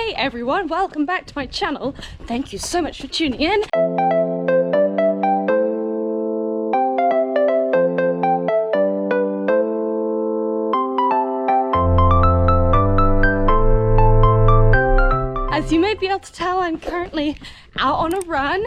Hey everyone, welcome back to my channel. Thank you so much for tuning in. As you may be able to tell, I'm currently out on a run.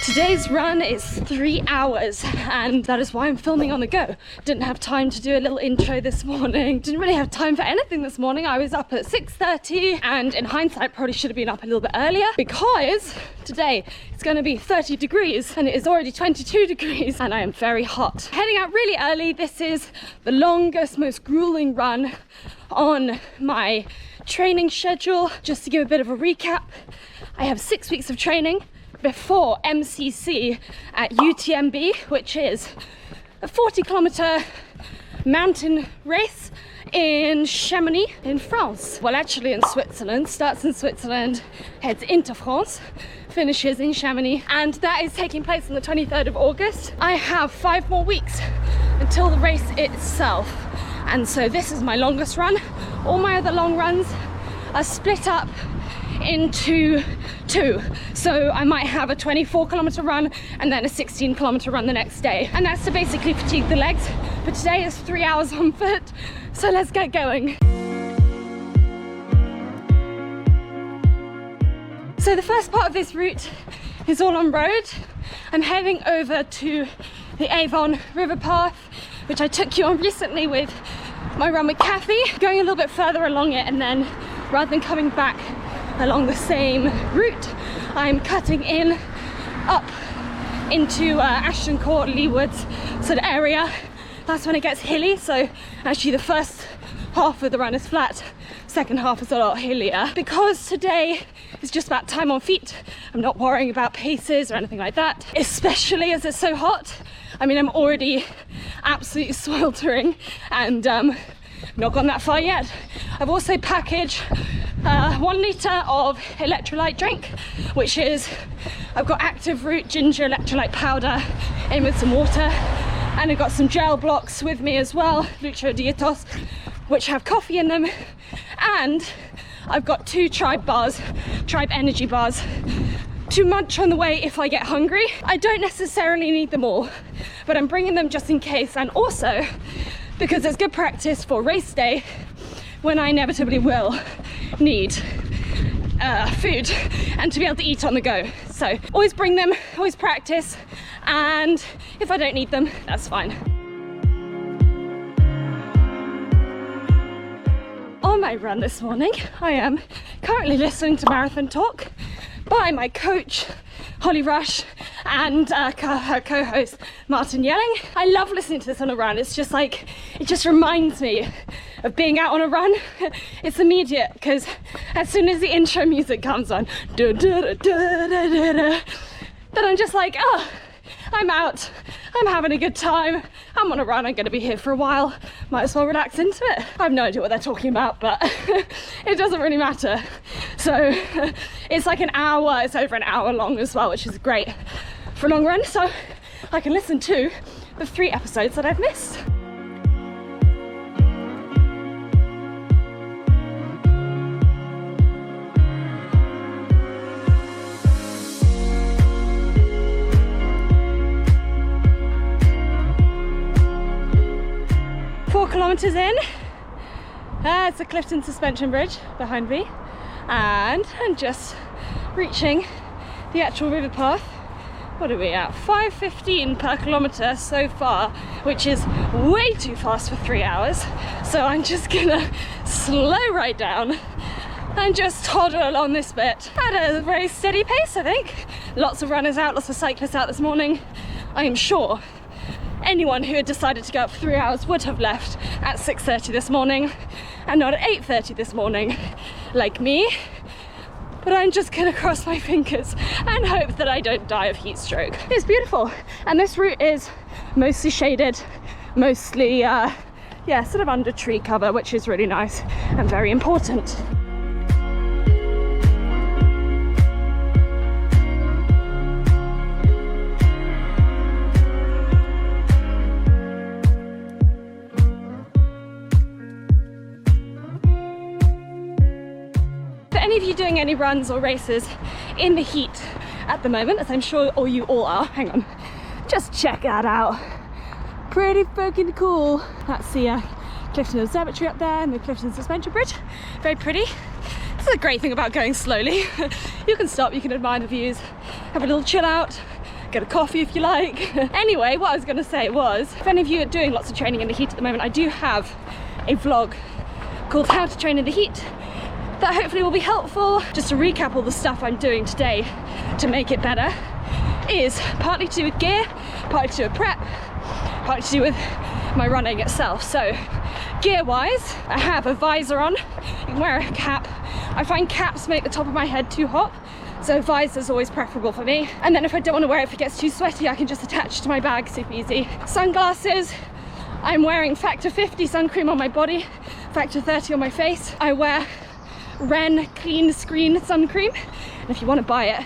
Today's run is 3 hours, and that is why I'm filming on the go. Didn't have time to do a little intro this morning. Didn't really have time for anything this morning. I was up at 6:30, and in hindsight probably should have been up a little bit earlier because today it's going to be 30 degrees and it is already 22 degrees and I am very hot. Heading out really early. This is the longest, most grueling run on my training schedule. Just to give a bit of a recap, I have 6 weeks of training before MCC at UTMB, which is a 40-kilometer mountain race in Chamonix in France. Well, actually in Switzerland. Starts in Switzerland, heads into France, finishes in Chamonix, and that is taking place on the 23rd of August. I have 5 more weeks until the race itself, and so this is my longest run. All my other long runs are split up into 2, so I might have a 24-kilometer run and then a 16-kilometer run the next day, and that's to basically fatigue the legs. But today is 3 hours on foot, so let's get going. So the first part of this route is all on road. I'm heading over to the Avon River path, which I took you on recently with my run with Kathy, going a little bit further along it, and then rather than coming back along the same route, I'm cutting in up into Ashton Court, Lee Woods sort of area. That's when it gets hilly, so actually the first half of the run is flat, second half is a lot hillier. Because today is just about time on feet, I'm not worrying about paces or anything like that, especially as it's so hot. I mean, I'm already absolutely sweltering and not gone that far yet. I've also packaged 1 litre of electrolyte drink, which is, I've got active root ginger electrolyte powder in with some water, and I've got some gel blocks with me as well, Lucio Dietos, which have coffee in them, and I've got 2 Tribe bars, Tribe energy bars, to munch on the way if I get hungry. I don't necessarily need them all, but I'm bringing them just in case, and also because it's good practice for race day when I inevitably will need food and to be able to eat on the go. So always bring them, always practice, and if I don't need them, that's fine. On my run this morning, I am currently listening to Marathon Talk by my coach Holly Rush and her co-host Martin Yelling. I love listening to this on a run. It's just like, it just reminds me of being out on a run. It's immediate, because as soon as the intro music comes on, then I'm just like, oh, I'm out, I'm having a good time, I'm on a run, I'm going to be here for a while, might as well relax into it. I have no idea what they're talking about, but it doesn't really matter. So it's like an hour, it's over an hour long as well, which is great for a long run, so I can listen to the 3 episodes that I've missed. Kilometers in, it's the Clifton suspension bridge behind me, and I'm just reaching the actual river path. What are we at? 5:15 per kilometer so far, which is way too fast for 3 hours, so I'm just gonna slow right down and just toddle along this bit at a very steady pace. I think lots of runners out, lots of cyclists out this morning. I am sure anyone who had decided to go up for 3 hours would have left at 6:30 this morning and not at 8:30 this morning, like me. But I'm just gonna cross my fingers and hope that I don't die of heat stroke. It's beautiful, and this route is mostly shaded, mostly sort of under tree cover, which is really nice and very important. any of you doing any runs or races in the heat at the moment, as I'm sure all you all are, hang on, just check that out. Pretty fucking cool. That's the Clifton Observatory up there and the Clifton Suspension Bridge. Very pretty. This is a great thing about going slowly. You can stop, you can admire the views, have a little chill out, get a coffee if you like. Anyway, what I was going to say was, if any of you are doing lots of training in the heat at the moment, I do have a vlog called How to Train in the Heat that hopefully will be helpful. Just to recap all the stuff I'm doing today to make it better is partly to do with gear, partly to do with prep, partly to do with my running itself. So gear wise, I have a visor on, you can wear a cap. I find caps make the top of my head too hot, so visor's always preferable for me. And then if I don't want to wear it if it gets too sweaty, I can just attach it to my bag, super easy. Sunglasses, I'm wearing factor 50 sun cream on my body, factor 30 on my face. I wear Rhian clean screen sun cream, and if you want to buy it,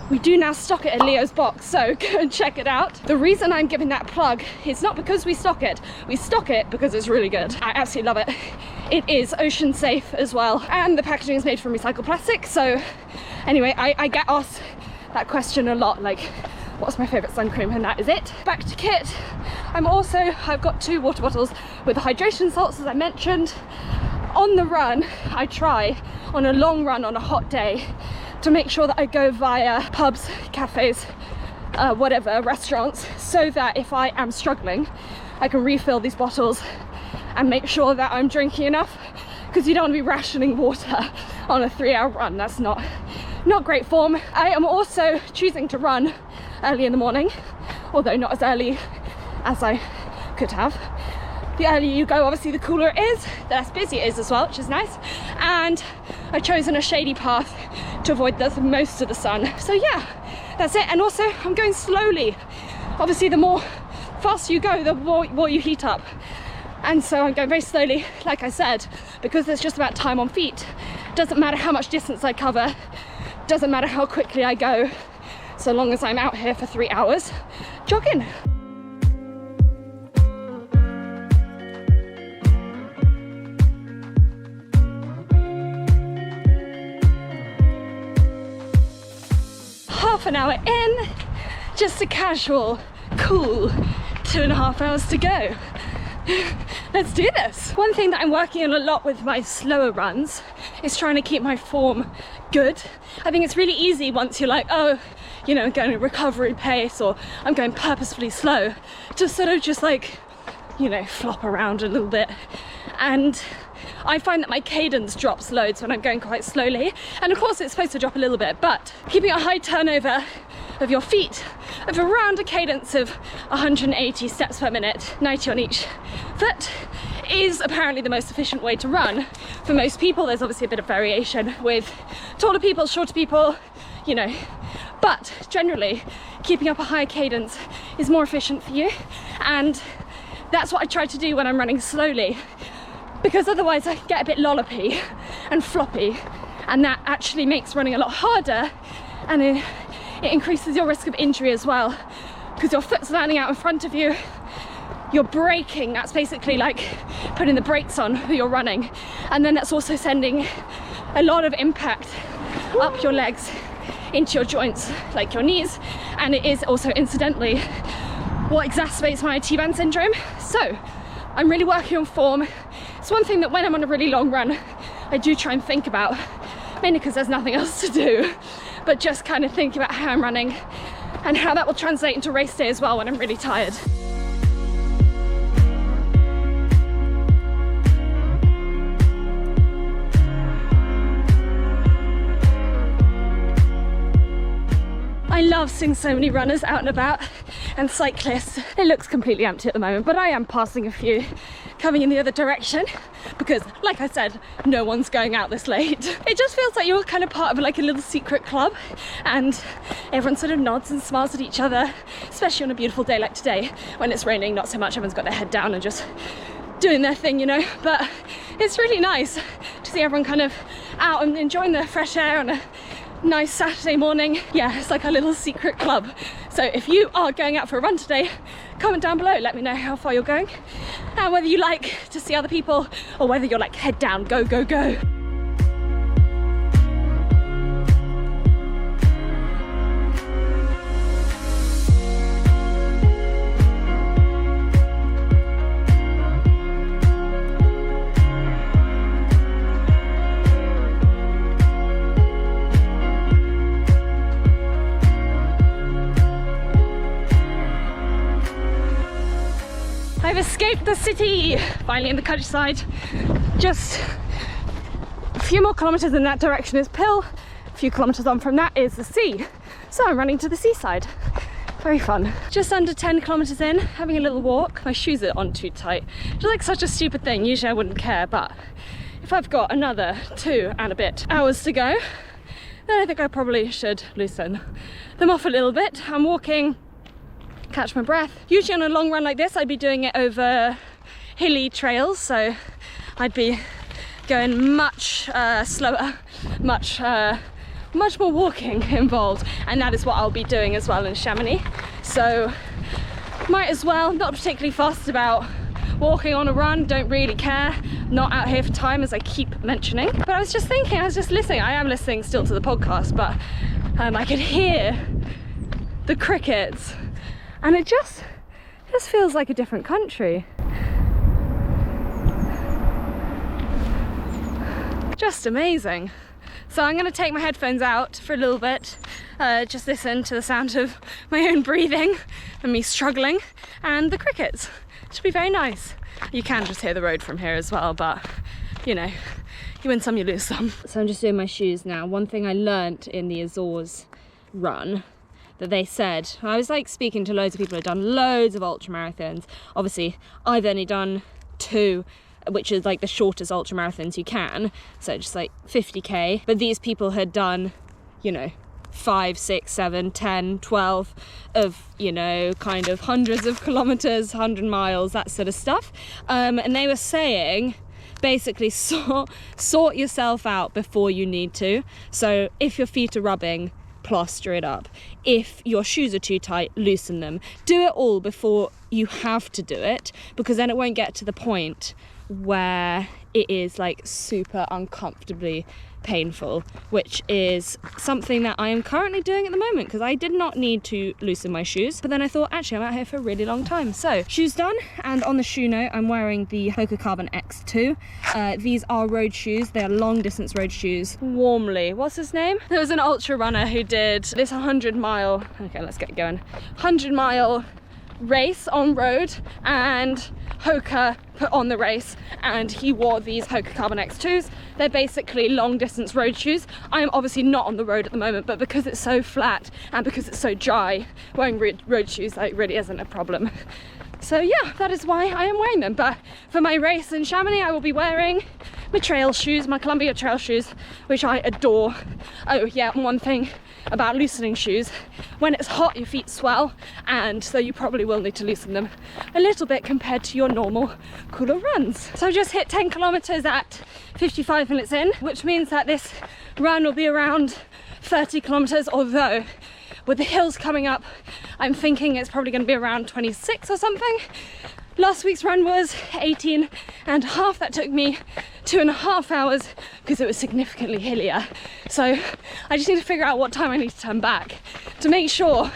we do now stock it at Leo's box, so go and check it out. The reason I'm giving that plug is not because we stock it because it's really good. I absolutely love it. It is ocean safe as well, and the packaging is made from recycled plastic. So anyway, I get asked that question a lot, like what's my favorite sun cream, and that is it. Back to kit. I've got 2 water bottles with the hydration salts, as I mentioned. On the run, I try on a long run on a hot day to make sure that I go via pubs, cafes, whatever, restaurants, so that if I am struggling, I can refill these bottles and make sure that I'm drinking enough, because you don't want to be rationing water on a 3-hour run. That's not great form. I am also choosing to run early in the morning, although not as early as I could have. The earlier you go, obviously the cooler it is, the less busy it is as well, which is nice. And I've chosen a shady path to avoid most of the sun. So yeah, that's it. And also I'm going slowly. Obviously the more faster you go, the more you heat up. And so I'm going very slowly, like I said, because it's just about time on feet. Doesn't matter how much distance I cover, doesn't matter how quickly I go, so long as I'm out here for 3 hours jogging. Half an hour in, just a casual, cool 2.5 hours to go. Let's do this. One thing that I'm working on a lot with my slower runs is trying to keep my form good. I think it's really easy once you're like, oh, you know, going at recovery pace, or I'm going purposefully slow, to sort of just like, you know, flop around a little bit. And I find that my cadence drops loads when I'm going quite slowly. And of course it's supposed to drop a little bit, but keeping a high turnover of your feet of around a cadence of 180 steps per minute, 90 on each foot, is apparently the most efficient way to run for most people. There's obviously a bit of variation with taller people, shorter people, you know, but generally keeping up a high cadence is more efficient for you. And that's what I try to do when I'm running slowly, because otherwise I get a bit lollopy and floppy, and that actually makes running a lot harder, and it increases your risk of injury as well, because your foot's landing out in front of you, you're braking, that's basically like putting the brakes on when you're running, and then that's also sending a lot of impact up your legs into your joints, like your knees, and it is also incidentally what exacerbates my T-band syndrome. So I'm really working on form. It's one thing that when I'm on a really long run, I do try and think about, mainly because there's nothing else to do, but just kind of think about how I'm running and how that will translate into race day as well when I'm really tired. I love seeing so many runners out and about, and cyclists. It looks completely empty at the moment, but I am passing a few coming in the other direction, because like I said, no one's going out this late. It just feels like you're kind of part of like a little secret club, and everyone sort of nods and smiles at each other, especially on a beautiful day like today. When it's raining, not so much, everyone's got their head down and just doing their thing, you know, but it's really nice to see everyone kind of out and enjoying the fresh air on a nice Saturday morning. Yeah, it's like a little secret club. So if you are going out for a run today, comment down below, let me know how far you're going and whether you like to see other people or whether you're like head down, go, go, go. escaped the city, finally in the countryside. Just a few more kilometres in that direction is Pill, a few kilometres on from that is the sea. So I'm running to the seaside. Very fun. Just under 10 kilometres in, having a little walk. My shoes are on too tight. It's like such a stupid thing, usually I wouldn't care, but if I've got another 2 and a bit hours to go, then I think I probably should loosen them off a little bit. I'm walking, catch my breath. Usually on a long run like this, I'd be doing it over hilly trails, so I'd be going much slower, much more walking involved, and that is what I'll be doing as well in Chamonix. So might as well, not particularly fussed about walking on a run, don't really care, not out here for time as I keep mentioning. But I was just thinking, I was just listening, I am listening still to the podcast, but I could hear the crickets and it just feels like a different country. Just amazing. So I'm going to take my headphones out for a little bit, just listen to the sound of my own breathing and me struggling and the crickets. It should be very nice. You can just hear the road from here as well, but you know, you win some, you lose some. So I'm just doing my shoes now. One thing I learnt in the Azores run that they said, I was like speaking to loads of people who've done loads of ultra marathons. Obviously, I've only done 2, which is like the shortest ultra marathons you can, so just like 50k, but these people had done, you know, 5, 6, 7, 10, 12 of, you know, kind of hundreds of kilometers, 100 miles, that sort of stuff. And they were saying basically sort yourself out before you need to. So if your feet are rubbing, plaster it up. If your shoes are too tight, loosen them. Do it all before you have to do it, because then it won't get to the point where it is like super uncomfortably painful, which is something that I am currently doing at the moment, because I did not need to loosen my shoes, but then I thought actually I'm out here for a really long time. So shoes done, and on the shoe note, I'm wearing the Hoka Carbon X2. These are road shoes, they are long distance road shoes. Warmly, what's his name? There was an ultra runner who did this 100-mile, okay let's get going, 100-mile race on road, and Hoka put on the race and he wore these Hoka Carbon X2s. They're basically long distance road shoes. I am obviously not on the road at the moment, but because it's so flat and because it's so dry, wearing road shoes like really isn't a problem. So yeah, that is why I am wearing them. But for my race in Chamonix, I will be wearing my trail shoes, my Columbia trail shoes, which I adore. Oh yeah, one thing about loosening shoes, when it's hot your feet swell, and so you probably will need to loosen them a little bit compared to your normal cooler runs. So I've just hit 10 kilometers at 55 minutes in, which means that this run will be around 30 kilometers, although with the hills coming up, I'm thinking it's probably going to be around 26 or something. Last week's run was 18 and a half. That took me 2.5 hours because it was significantly hillier. So I just need to figure out what time I need to turn back to make sure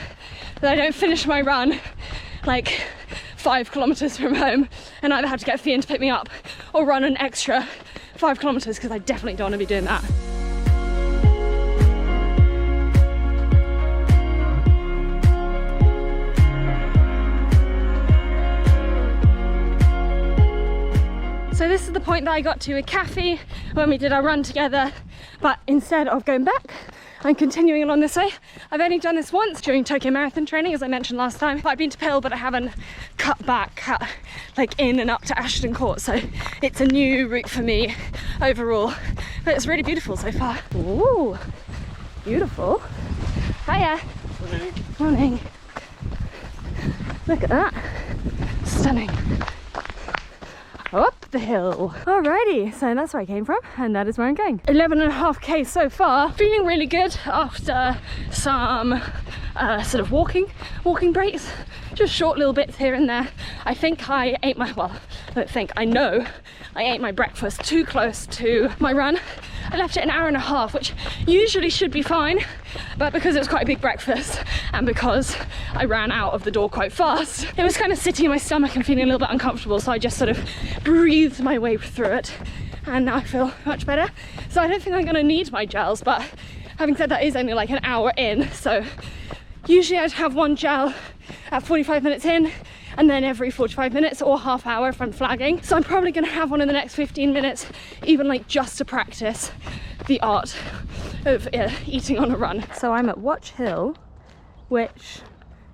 that I don't finish my run like 5 kilometers from home and either have to get Rhian to pick me up or run an extra 5 kilometers, because I definitely don't want to be doing that. So this is the point that I got to with Kathy when we did our run together, but instead of going back, I'm continuing along this way. I've only done this once during Tokyo Marathon training, as I mentioned last time. I've been to Pill, but I haven't cut back like in and up to Ashton Court, so it's a new route for me overall. But it's really beautiful so far. Ooh, beautiful. Hiya. Morning. Morning. Look at that. Stunning. Up the hill. Alrighty, so that's where I came from and that is where I'm going. 11.5k so far. Feeling really good after some sort of walking breaks. Just short little bits here and there. I think I ate my, well, I don't think, I know I ate my breakfast too close to my run. I left it an hour and a half, which usually should be fine, but because it was quite a big breakfast and because I ran out of the door quite fast, it was kind of sitting in my stomach and feeling a little bit uncomfortable, so I just sort of breathed my way through it, and now I feel much better. So I don't think I'm going to need my gels, but having said that, is only like an hour in, so usually I'd have one gel at 45 minutes in and then every 45 minutes or half hour if I'm flagging. So I'm probably gonna have one in the next 15 minutes, even like just to practice the art of eating on a run. So I'm at Watch Hill, which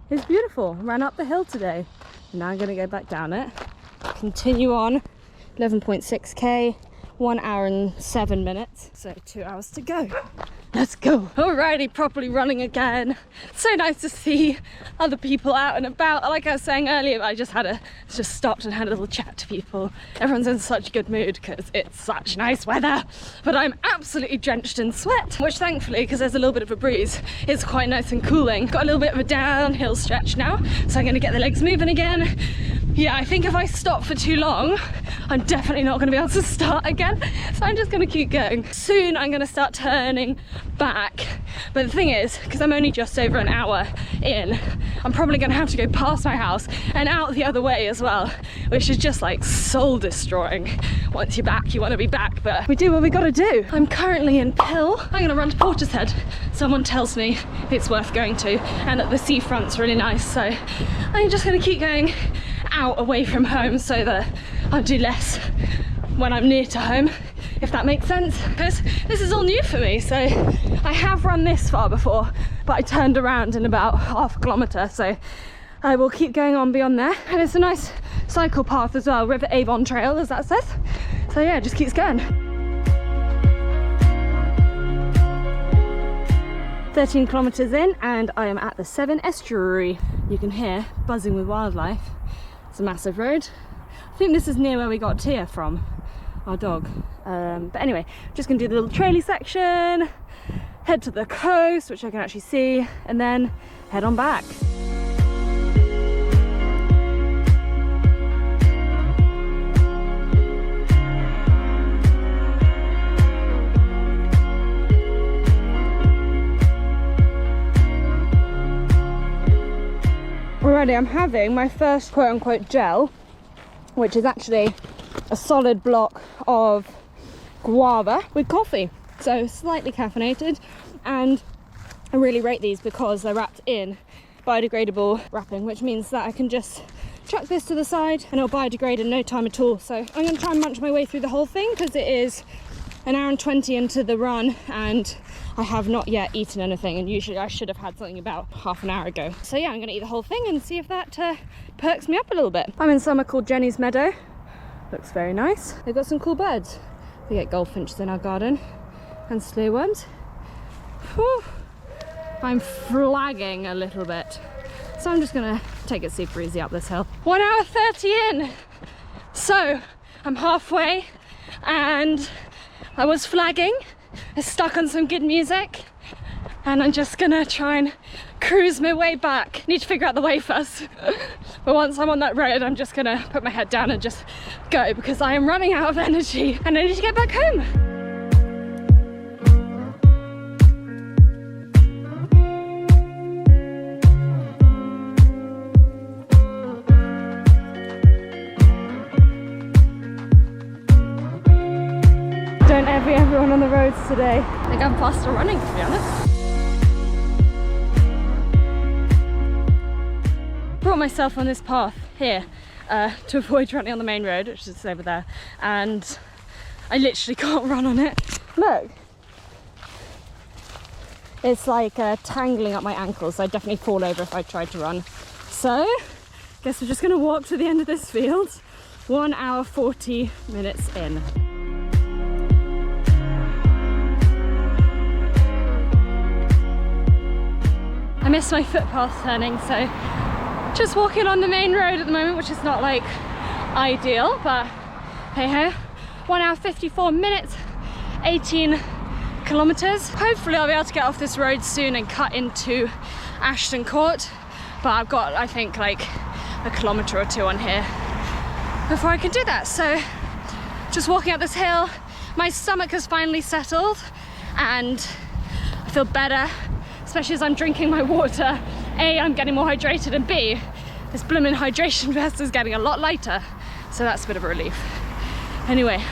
is beautiful. Ran up the hill today. Now I'm gonna go back down it, continue on, 11.6k, 1 hour and 7 minutes, so 2 hours to go. Let's go. Alrighty, properly running again. So nice to see other people out and about. Like I was saying earlier, I just stopped and had a little chat to people. Everyone's in such a good mood because it's such nice weather, but I'm absolutely drenched in sweat, which thankfully, because there's a little bit of a breeze, it's quite nice and cooling. Got a little bit of a downhill stretch now, so I'm gonna get the legs moving again. Yeah, I think if I stop for too long, I'm definitely not gonna be able to start again. So I'm just gonna keep going. Soon I'm gonna start turning back. But the thing is, because I'm only just over an hour in, I'm probably gonna have to go past my house and out the other way as well, which is just like soul destroying. Once you're back, you wanna be back, but we do what we gotta do. I'm currently in Pill. I'm gonna run to Portishead. Someone tells me it's worth going to and that the seafront's really nice. So I'm just gonna keep going out away from home so that I'll do less when I'm near to home, if that makes sense, because this is all new for me. So I have run this far before, but I turned around in about half a kilometre, so I will keep going on beyond there. And it's a nice cycle path as well, River Avon Trail as that says. So yeah, it just keeps going. 13 kilometres in and I am at the Severn Estuary. You can hear buzzing with wildlife. It's a massive road. I think this is near where we got Tia from, our dog. But anyway, just gonna do the little traily section, head to the coast, which I can actually see, and then head on back. Alrighty, I'm having my first quote-unquote gel, which is actually a solid block of guava with coffee, so slightly caffeinated, and I really rate these because they're wrapped in biodegradable wrapping, which means that I can just chuck this to the side and it'll biodegrade in no time at all. So I'm going to try and munch my way through the whole thing because it is an hour and 20 into the run and I have not yet eaten anything, and usually I should have had something about half an hour ago. So yeah, I'm going to eat the whole thing and see if that perks me up a little bit. I'm in somewhere called Jenny's Meadow. Looks very nice. They've got some cool birds. We get goldfinches in our garden and slewworms. Whew. I'm flagging a little bit, so I'm just gonna take it super easy up this hill. 1 hour 30 in, so I'm halfway, and I was flagging. I stuck on some good music, and I'm just gonna try and cruise my way back. Need to figure out the way first. But once I'm on that road, I'm just gonna put my head down and just go, because I am running out of energy and I need to get back home. Don't envy everyone on the roads today. I think I'm faster running, to be honest. Brought myself on this path here to avoid running on the main road, which is over there, and I literally can't run on it. Look, it's like tangling up my ankles, so I'd definitely fall over if I tried to run. So guess we're just gonna walk to the end of this field. 1 hour 40 minutes in. I missed my footpath turning, so just walking on the main road at the moment, which is not like ideal, but hey ho. 1 hour 54 minutes, 18 kilometers. Hopefully I'll be able to get off this road soon and cut into Ashton Court, but I've got, I think, like a kilometre or two on here before I can do that. So just walking up this hill, my stomach has finally settled and I feel better, especially as I'm drinking my water. A, I'm getting more hydrated, and B, this blooming hydration vest is getting a lot lighter, so that's a bit of a relief. Anyway,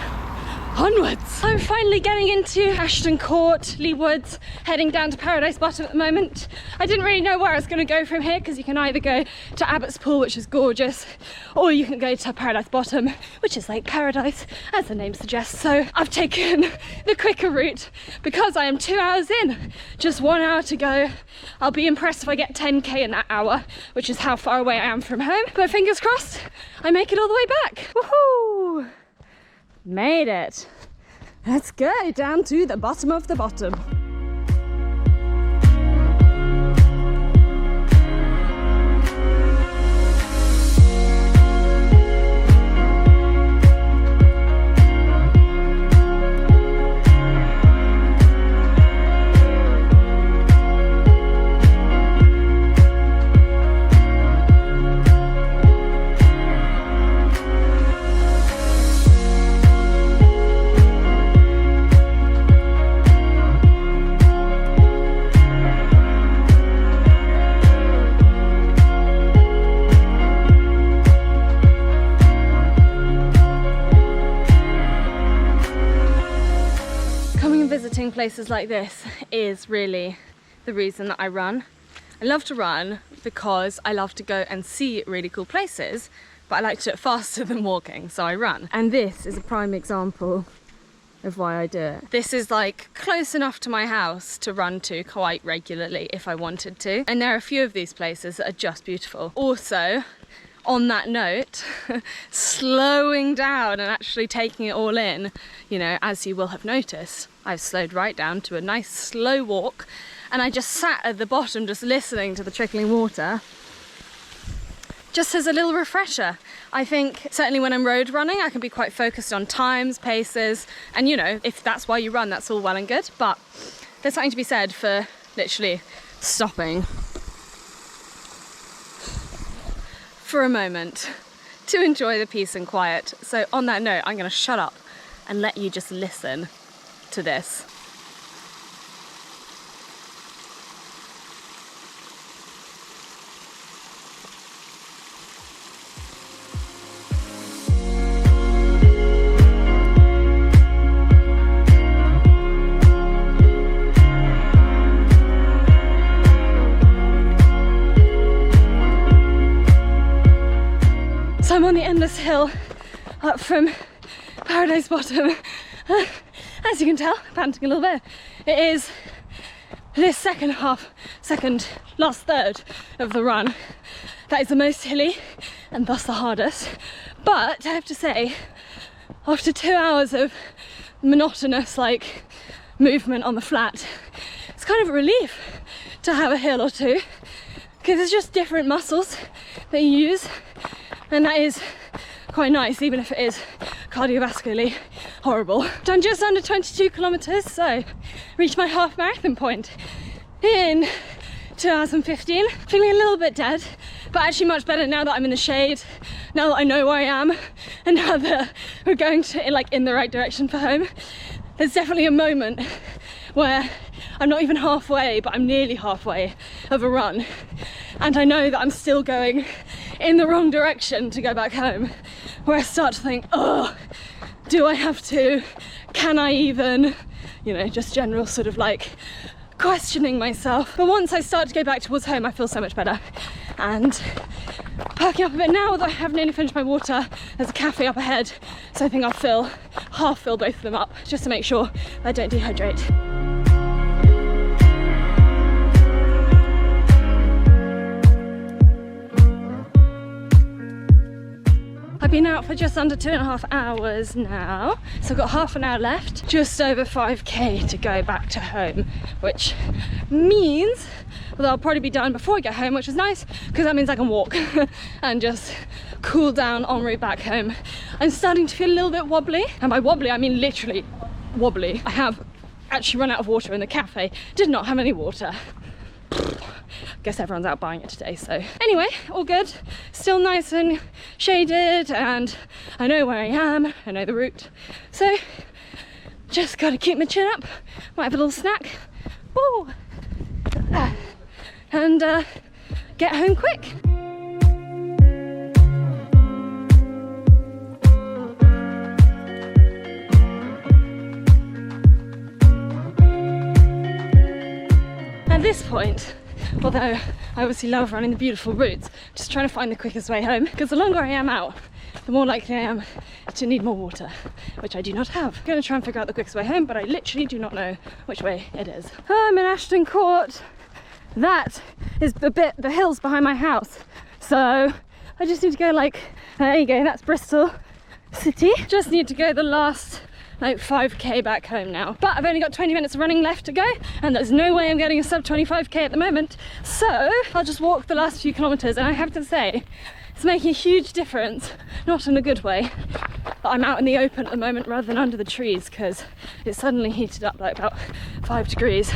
onwards. I'm finally getting into Ashton Court, Lee Woods, heading down to Paradise Bottom at the moment. I didn't really know where I was going to go from here because you can either go to Abbott's Pool, which is gorgeous, or you can go to Paradise Bottom, which is like paradise, as the name suggests. So I've taken the quicker route because I am 2 hours in, just 1 hour to go. I'll be impressed if I get 10k in that hour, which is how far away I am from home. But fingers crossed, I make it all the way back. Woohoo! Made it. Let's go down to the bottom of the bottom. Visiting places like this is really the reason that I run. I love to run because I love to go and see really cool places, but I like to do it faster than walking, so I run. And this is a prime example of why I do it. This is like close enough to my house to run to quite regularly if I wanted to. And there are a few of these places that are just beautiful. Also, on that note, slowing down and actually taking it all in, you know, as you will have noticed, I've slowed right down to a nice slow walk, and I just sat at the bottom just listening to the trickling water, just as a little refresher. I think certainly when I'm road running, I can be quite focused on times, paces, and you know, if that's why you run, that's all well and good, but there's something to be said for literally stopping for a moment to enjoy the peace and quiet. So on that note, I'm going to shut up and let you just listen to this. So I'm on the endless hill up from Paradise Bottom. As you can tell, panting a little bit. It is this last third of the run that is the most hilly and thus the hardest. But I have to say, after 2 hours of monotonous like movement on the flat, it's kind of a relief to have a hill or two, because it's just different muscles that you use, and that is quite nice, even if it is cardiovascularly horrible. Done just under 22 kilometers, so reached my half marathon point in 2 hours and 15. Feeling a little bit dead, but actually much better now that I'm in the shade, now that I know where I am, and now that we're going to like in the right direction for home. There's definitely a moment where I'm not even halfway, but I'm nearly halfway of a run, and I know that I'm still going in the wrong direction to go back home, where I start to think, oh, do I have to? Can I even? You know, just general sort of like questioning myself. But once I start to go back towards home, I feel so much better. And perking up a bit now that I have nearly finished my water. There's a cafe up ahead, so I think I'll half fill both of them up, just to make sure I don't dehydrate. I've been out for just under 2.5 hours now, so I've got half an hour left, just over 5k to go back to home, which means that I'll probably be done before I get home, which is nice because that means I can walk and just cool down en route back home. I'm starting to feel a little bit wobbly, and by wobbly I mean literally wobbly. I have actually run out of water in the cafe, did not have any water. Guess everyone's out buying it today, so anyway, all good. Still nice and shaded, and I know where I am, I know the route, so just gotta keep my chin up, might have a little snack, woo, and get home quick. At this point, although I obviously love running the beautiful routes, just trying to find the quickest way home, because the longer I am out, the more likely I am to need more water, which I do not have. I'm going to try and figure out the quickest way home, but I literally do not know which way it is. I'm in Ashton Court. That is the hills behind my house. So I just need to go like, there you go, that's Bristol City. Just need to go the last like 5k back home now. But I've only got 20 minutes of running left to go, and there's no way I'm getting a sub 25k at the moment. So I'll just walk the last few kilometers, and I have to say, it's making a huge difference, not in a good way, that I'm out in the open at the moment rather than under the trees, because it's suddenly heated up like about 5 degrees,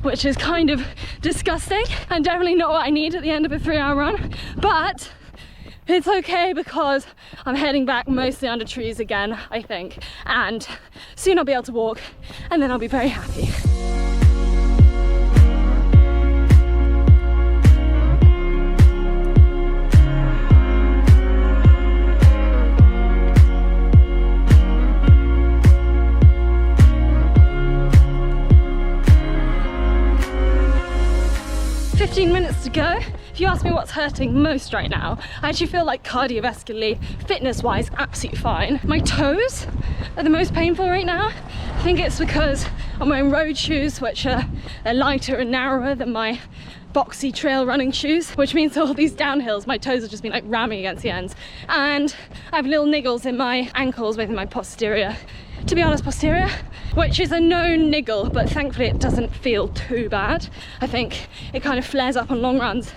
which is kind of disgusting and definitely not what I need at the end of a 3-hour run. But it's okay because I'm heading back mostly under trees again, I think, and soon I'll be able to walk, and then I'll be very happy. Minutes to go. If you ask me what's hurting most right now, I actually feel like cardiovascularly, fitness-wise, absolutely fine. My toes are the most painful right now. I think it's because I'm wearing road shoes, which are lighter and narrower than my boxy trail running shoes, which means all these downhills, my toes have just been like ramming against the ends. And I have little niggles in my ankles within my posterior. To be honest, posterior, which is a known niggle, but thankfully it doesn't feel too bad. I think it kind of flares up on long runs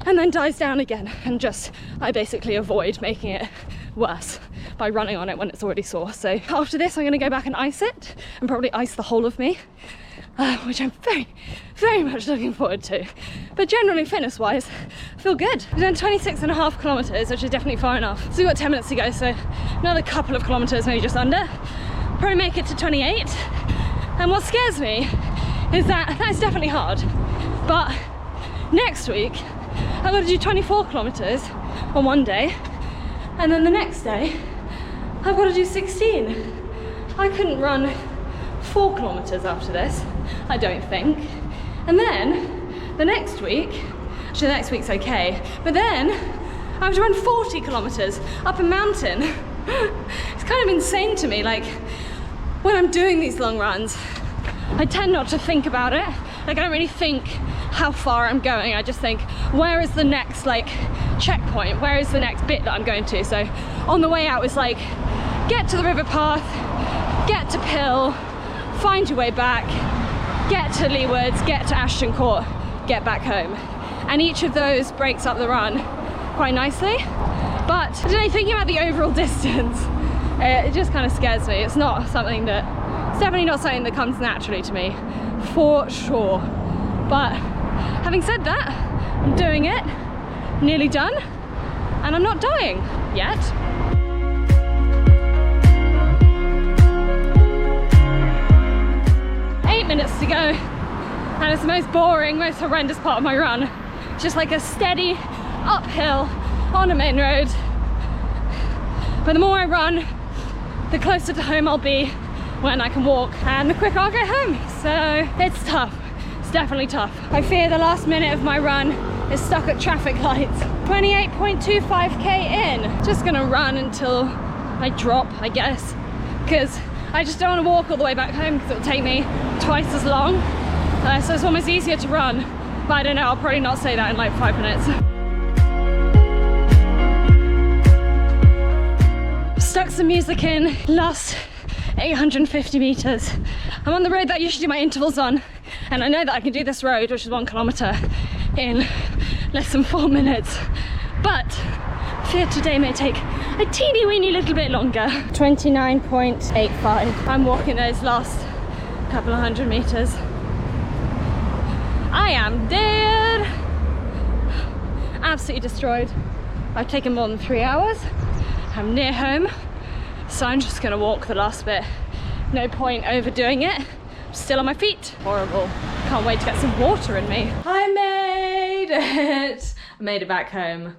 and then dies down again, and just I basically avoid making it worse by running on it when it's already sore. So after this I'm going to go back and ice it, and probably ice the whole of me, which I'm very much looking forward to. But generally, fitness wise, I feel good. We've done 26.5 kilometers, which is definitely far enough. So we've got 10 minutes to go, so another couple of kilometers, maybe just under. Probably make it to 28. And what scares me is that that's definitely hard, but next week I've got to do 24 kilometers on one day, and then the next day I've got to do 16. I couldn't run 4 kilometers after this, I don't think. And then the next week, actually the next week's okay, but then I have to run 40 kilometers up a mountain. It's kind of insane to me. Like, when I'm doing these long runs, I tend not to think about it. Like, I don't really think how far I'm going. I just think, where is the next like checkpoint? Where is the next bit that I'm going to? So on the way out, it's like, get to the river path, get to Pill, find your way back, get to Leewards, get to Ashton Court, get back home. And each of those breaks up the run quite nicely. But I don't know, thinking about the overall distance, it just kind of scares me. It's not something that, it's definitely not something that comes naturally to me, for sure. But having said that, I'm doing it, nearly done, and I'm not dying yet. Minutes to go, and it's the most boring, most horrendous part of my run. Just like a steady uphill on a main road. But the more I run, the closer to home I'll be when I can walk, and the quicker I'll get home. So it's tough, it's definitely tough. I fear the last minute of my run is stuck at traffic lights. 28.25k in. Just gonna run until I drop, I guess, because I just don't want to walk all the way back home because it'll take me twice as long. So it's almost easier to run. But I don't know, I'll probably not say that in like 5 minutes. Stuck some music in, last 850 meters. I'm on the road that I usually do my intervals on, and I know that I can do this road, which is 1 kilometer, in less than 4 minutes. But fear today may take a teeny weeny little bit longer. 29.85. I'm walking those last couple of 100 meters. I am dead. Absolutely destroyed. I've taken more than 3 hours. I'm near home, so I'm just gonna walk the last bit. No point overdoing it. I'm still on my feet. Horrible. Can't wait to get some water in me. I made it. I made it back home.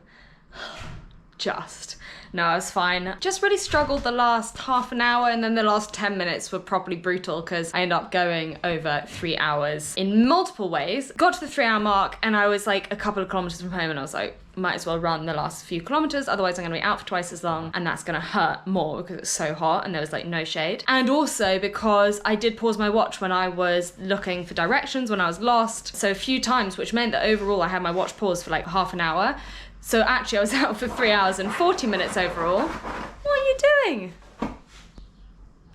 Just. No, I was fine. Just really struggled the last half an hour, and then the last 10 minutes were properly brutal because I ended up going over 3 hours in multiple ways. Got to the 3 hour mark and I was like a couple of kilometers from home and I was like, might as well run the last few kilometers, otherwise I'm gonna be out for twice as long and that's gonna hurt more because it's so hot and there was like no shade. And also because I did pause my watch when I was looking for directions, when I was lost, so a few times, which meant that overall I had my watch paused for like half an hour. So actually I was out for 3 hours and 40 minutes overall. What are you doing?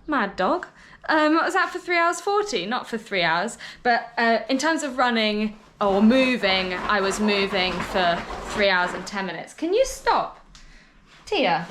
Mad dog. I was out for 3 hours 40, not for 3 hours, but in terms of running or moving, I was moving for 3 hours and 10 minutes. Can you stop? Tia.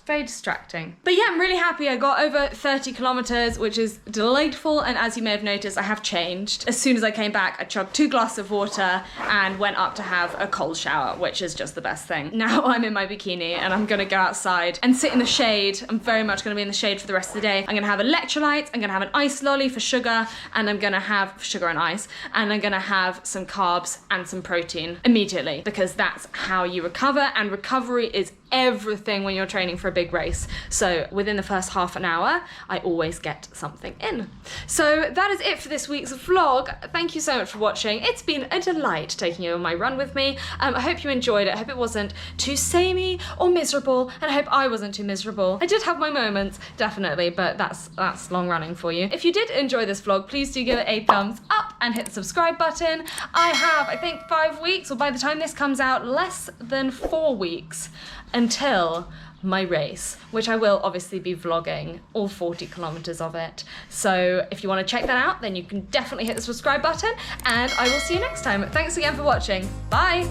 Very distracting. But yeah, I'm really happy. I got over 30 kilometers, which is delightful. And as you may have noticed, I have changed. As soon as I came back, I chugged 2 glasses of water and went up to have a cold shower, which is just the best thing. Now I'm in my bikini and I'm gonna go outside and sit in the shade. I'm very much gonna be in the shade for the rest of the day. I'm gonna have electrolytes, I'm gonna have an ice lolly for sugar, and I'm gonna have sugar and ice, and I'm gonna have some carbs and some protein immediately, because that's how you recover, and recovery is everything when you're training for a big race. So within the first half an hour, I always get something in. So that is it for this week's vlog. Thank you so much for watching. It's been a delight taking you on my run with me. I hope you enjoyed it. I hope it wasn't too samey or miserable, and I hope I wasn't too miserable. I did have my moments, definitely, but that's long running for you. If you did enjoy this vlog, please do give it a thumbs up and hit the subscribe button. I have, I think, 5 weeks, or by the time this comes out, less than 4 weeks until my race, which I will obviously be vlogging all 40 kilometers of it. So if you want to check that out, then you can definitely hit the subscribe button, and I will see you next time. Thanks again for watching. Bye.